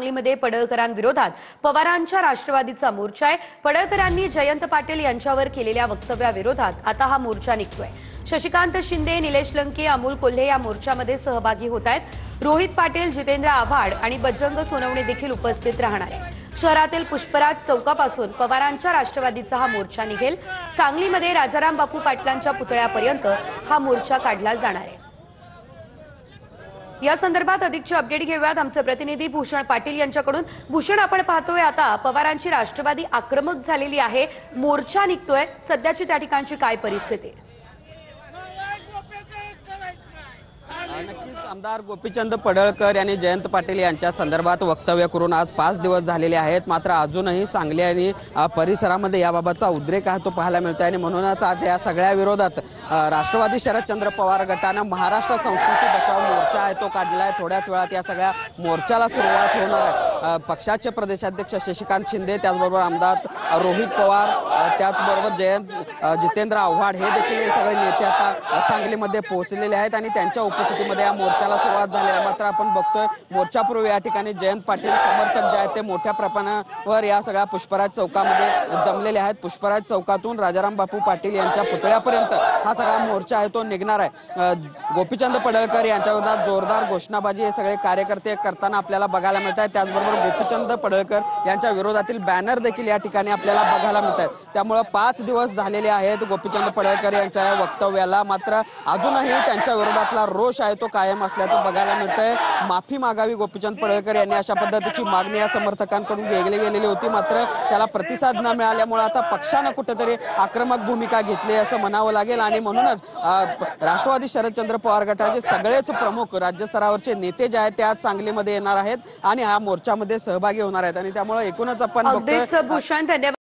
सांगलीमध्ये पडळकरांविरोधात पवारांच्या राष्ट्रवादीचा मोर्चा आहे। पडळकरांनी जयंत पाटील यांच्यावर केलेल्या वक्तव्याविरोधात आता हा मोर्चा निघतोय। शशिकांत शिंदे, निलेश लंके, अमोल कोल्हे या मोर्चामध्ये सहभागी होत आहेत। रोहित पाटील, जितेंद्र आव्हाड आणि बजरंग सोनवणे देखील उपस्थित राहणार आहेत। शहरातील पुष्पराज चौकापासून पवारांच्या राष्ट्रवादीचा हा मोर्चा निघेल। सांगलीमध्ये राजाराम बापू पाटलांच्या पुतळ्यापर्यंत हा मोर्चा काढला जाणार आहे। या संदर्भात अधिकची अपडेट घेऊयात आमचे प्रतिनिधी भूषण पाटील यांच्याकडून। भूषण, आपण पाहतोय आता पवारांची राष्ट्रवादी आक्रमक झालेली आहे, मोर्चा निघतोय, सध्याची त्या ठिकाणची काय परिस्थिती आहे? नक्कीच आमदार गोपीचंद पडळकर यांनी जयंत पाटील यांच्या संदर्भात वक्तव्य करून आज 5 दिवस झालेले आहेत। मात्र अजूनही सांगली आणि परिसरामध्ये याबाबतचा उद्रेक आहे तो पाहायला मिळतोय आणि म्हणूनच आज या सगळ्या विरोधात राष्ट्रवादी शरदचंद्र पवार गटानं महाराष्ट्र संस्कृती बचाव मोर्चा आहे तो काढलेला आहे। थोड्याच वेळात या सगळ्या मोर्चाला सुरुवात होणार आहे। पक्षाचे प्रदेशाध्यक्ष शशिकांत शिंदे, त्याचबरोबर आमदार रोहित पवार, त्याचबरोबर जितेंद्र आव्हाड हे देखील हे सगळे नेते आता सांगलीमध्ये पोहोचलेले आहेत आणि त्यांच्या उपस्थितीमध्ये या मोर्चाला सुरुवात झाली आहे। मात्र आपण बघतोय मोर्चापूर्वी या ठिकाणी जयंत पाटील समर्थक जे आहेत ते मोठ्या प्रमाणावर या सगळ्या पुष्पराज चौकामध्ये जमलेले आहेत। पुष्पराज चौकातून राजाराम बापू पाटील यांच्या पुतळ्यापर्यंत हा सगळा मोर्चा आहे तो निघणार आहे। गोपीचंद पडळकर यांच्या विरोधात जोरदार घोषणाबाजी हे सगळे कार्यकर्ते करताना आपल्याला बघायला मिळत आहे। त्याचबरोबर गोपीचंद पडळकर यांच्या विरोधातील बॅनर देखील या ठिकाणी आपल्याला बघायला मिळत आहेत। त्यामुळे 5 दिवस झालेले आहेत गोपीचंद पडळकर यांच्या या वक्तव्याला, मात्र अजूनही त्यांच्या विरोधातला रोष आहे तो कायम असल्याचं बघायला मिळतंय। माफी मागावी गोपीचंद पडळकर यांनी अशा पद्धतीची मागणी या समर्थकांकडून केली गेलेली होती, मात्र त्याला प्रतिसाद न मिळाल्यामुळे आता पक्षानं कुठेतरी आक्रमक भूमिका घेतली असं म्हणावं लागेल आणि म्हणूनच राष्ट्रवादी शरदचंद्र पवार गटाचे सगळेच प्रमुख राज्यस्तरावरचे नेते जे आहेत ते आज सांगलीमध्ये येणार आहेत आणि हा मोर्चामध्ये सहभागी होणार आहेत आणि त्यामुळे एकूणच आपण भूषण, धन्यवाद।